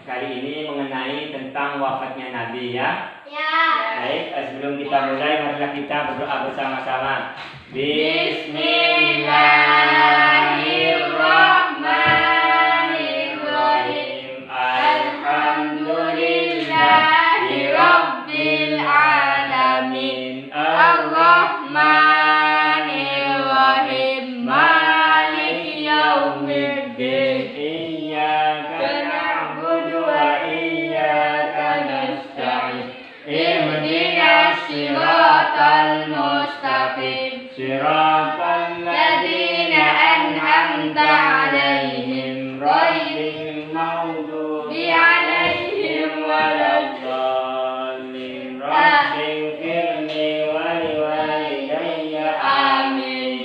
kali ini mengenai tentang wafatnya Nabi ya. Ya. Baik, sebelum kita mulai marilah kita berdoa bersama-sama. Bismillahirrahmanirrahim. Alhamdulillahirabbil alamin. Arrahmanirrahim. Maliki yaumiddin. Iyyaka na'budu wa iyyaka nasta'in. Ihdinas siratal mustaqim. Siratal ladzina an'amta 'alaihim ghairil maghdubi 'alaihim waladdallin. Rabbighfirli wa liwalidayya. Amin.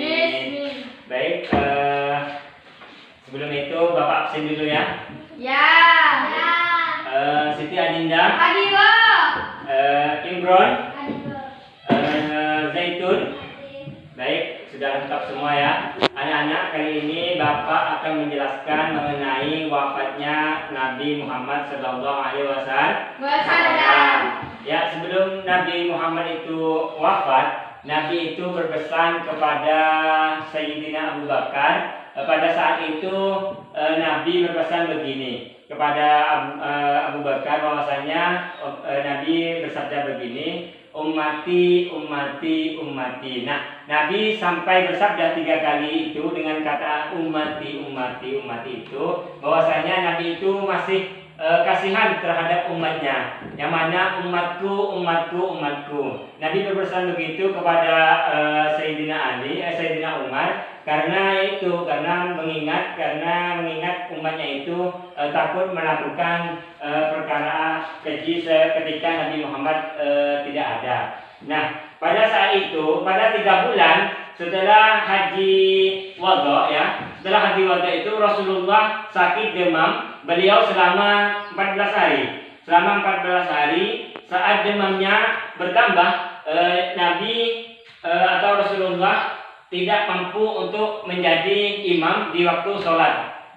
Baik, sebelum itu Bapak absen dulu ya. Ya. Siti Adinda, Adiwa. Imron, Zaitun. Baik, sudah lengkap semua ya. Anak-anak, kali ini Bapak akan menjelaskan mengenai wafatnya Nabi Muhammad SAW. Ya, sebelum Nabi Muhammad itu wafat, Nabi itu berpesan kepada Sayyidina Abu Bakar. Pada saat itu Nabi berpesan begini kepada Abu Bakar, bahwasanya Nabi bersabda begini, ummati, ummati, ummati. Nah, Nabi sampai bersabda 3 kali itu dengan kata ummati, ummati, ummati itu, bahwasanya Nabi itu masih kasihan terhadap umatnya, yang mana umatku, umatku, umatku. Nabi berpesan begitu kepada Sayyidina Umar, karena mengingat umatnya itu takut melakukan perkara keji ketika Nabi Muhammad tidak ada. Nah, pada saat itu, pada 3 bulan setelah haji wada ya, setelah haji wada itu Rasulullah sakit demam, beliau selama 14 hari. Selama 14 hari, saat demamnya bertambah, Nabi atau Rasulullah tidak mampu untuk menjadi imam di waktu sholat.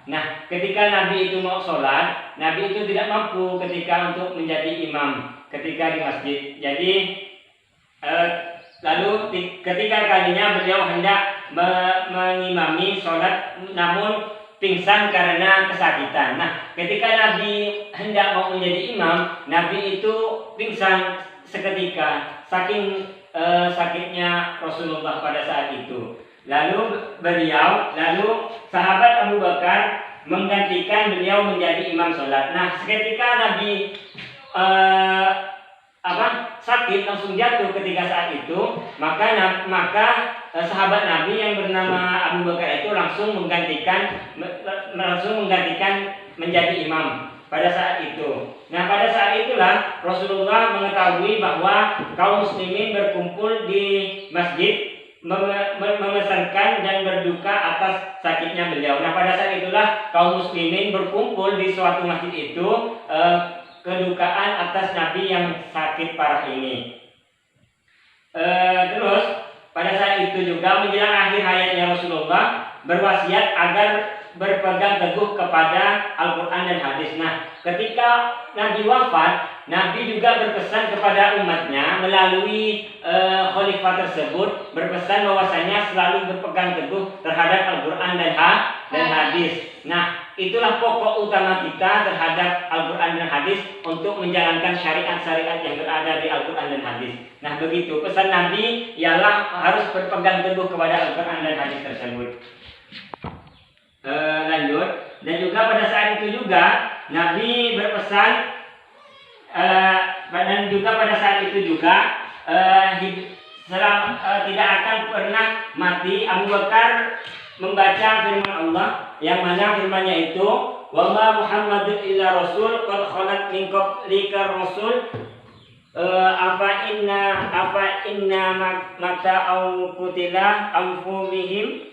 Nah, ketika Nabi itu mau sholat, Nabi itu tidak mampu ketika untuk menjadi imam ketika di masjid. Jadi lalu ketika kalinya beliau hendak mengimami sholat, namun pingsan karena kesakitan. Nah, ketika Nabi hendak mau menjadi imam, Nabi itu pingsan seketika saking sakitnya Rasulullah pada saat itu. Lalu sahabat Abu Bakar menggantikan beliau menjadi imam sholat. Nah, seketika Nabi sakit langsung jatuh ketika saat itu, maka sahabat Nabi yang bernama Abu Bakar itu langsung menggantikan menjadi imam pada saat itu. Nah, pada saat itulah Rasulullah mengetahui bahwa kaum muslimin berkumpul di masjid memesankan dan berduka atas sakitnya beliau. Nah, pada saat itulah kaum muslimin berkumpul di suatu masjid itu, kedukaan atas Nabi yang sakit parah ini. Terus pada saat itu juga menjelang akhir hayatnya Rasulullah berwasiat agar berpegang teguh kepada Al-Quran dan hadis. Nah, ketika Nabi wafat, Nabi juga berpesan kepada umatnya melalui khalifah tersebut, berpesan bahwasanya selalu berpegang teguh terhadap Al-Quran dan hadis. Nah, itulah pokok utama kita terhadap Al-Quran dan hadis, untuk menjalankan syariat-syariat yang berada di Al-Quran dan hadis. Nah, begitu pesan Nabi, ialah harus berpegang teguh kepada Al-Quran dan hadis tersebut. Lanjut, dan juga pada saat itu juga Nabi berpesan, dan juga pada saat itu juga tidak akan pernah mati Abu Bakar membaca firman Allah, yang mana firmannya itu, wa ma Muhammadun illa rasul qad khalat min qablika rasul apa inna mata au kutila anfumihim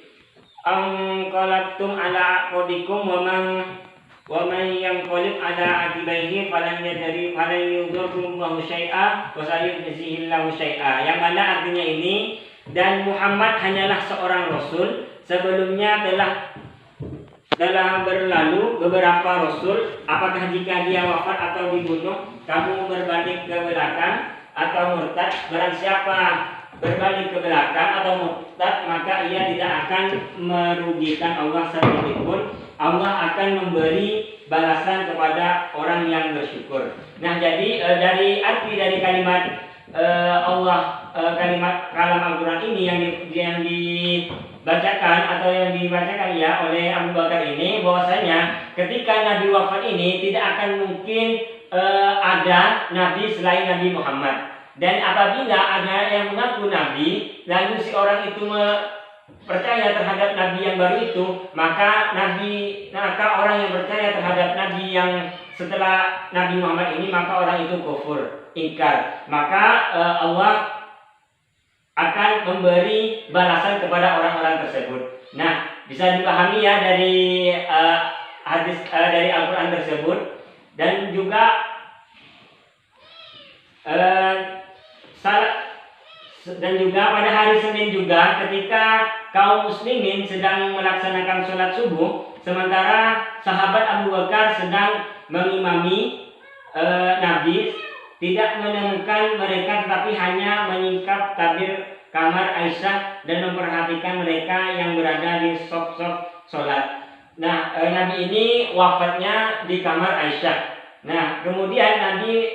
qalabtum ala aqdikum wa man yanqalib ala aqibaihi falan yudurruhu syai'a wa sayujzihillahu syai'a. Yang mana artinya ini, dan Muhammad hanyalah seorang rasul, sebelumnya telah telah berlalu beberapa rasul, apakah jika dia wafat atau dibunuh, kamu berbalik ke belakang atau murtad? Barang siapa berbalik ke belakang atau murtad, maka ia tidak akan merugikan Allah sedikitpun. Allah akan memberi balasan kepada orang yang bersyukur. Nah, jadi dari arti dari kalimat kalimat kalam Al-Quran ini yang dibacakan atau yang dibacakan ya oleh Abu Bakar ini, bahwasanya ketika Nabi wafat ini tidak akan mungkin ada Nabi selain Nabi Muhammad. Dan apabila ada yang mengaku Nabi, lalu si orang itu percaya terhadap Nabi yang baru itu, maka orang yang percaya terhadap Nabi yang setelah Nabi Muhammad ini, maka orang itu kufur, ingkar. Maka Allah akan memberi balasan kepada orang-orang tersebut. Nah, bisa dipahami ya dari hadis dari Al-Quran tersebut. Dan juga pada hari Senin juga, ketika kaum muslimin sedang melaksanakan sholat subuh, sementara sahabat Abu Bakar sedang mengimami Nabi, tidak menemukan mereka, tetapi hanya menyingkap tabir kamar Aisyah dan memperhatikan mereka yang berada di saf-saf sholat. Nah, Nabi ini wafatnya di kamar Aisyah. Nah, kemudian Nabi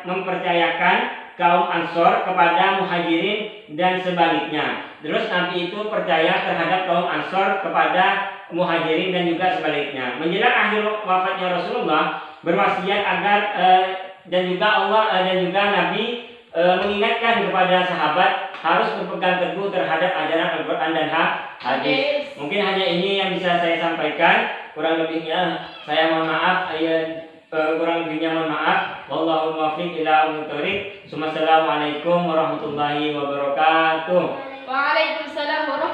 mempercayakan kaum Ansor kepada Muhajirin dan sebaliknya. Terus Nabi itu percaya terhadap kaum Ansor kepada Muhajirin dan juga sebaliknya. Menjelang akhir wafatnya Rasulullah, berwasiat agar dan juga Nabi mengingatkan kepada sahabat harus berpegang teguh terhadap ajaran Al-Quran dan hadis. Mungkin hanya ini yang bisa saya sampaikan. Kurang lebihnya saya mohon maaf. Kurang lebihnya mohon maaf. Wallahu muwaffiq ila aqwamit thoriq. Assalamualaikum warahmatullahi wabarakatuh. Waalaikumsalam warahmatullahi wabarakatuh.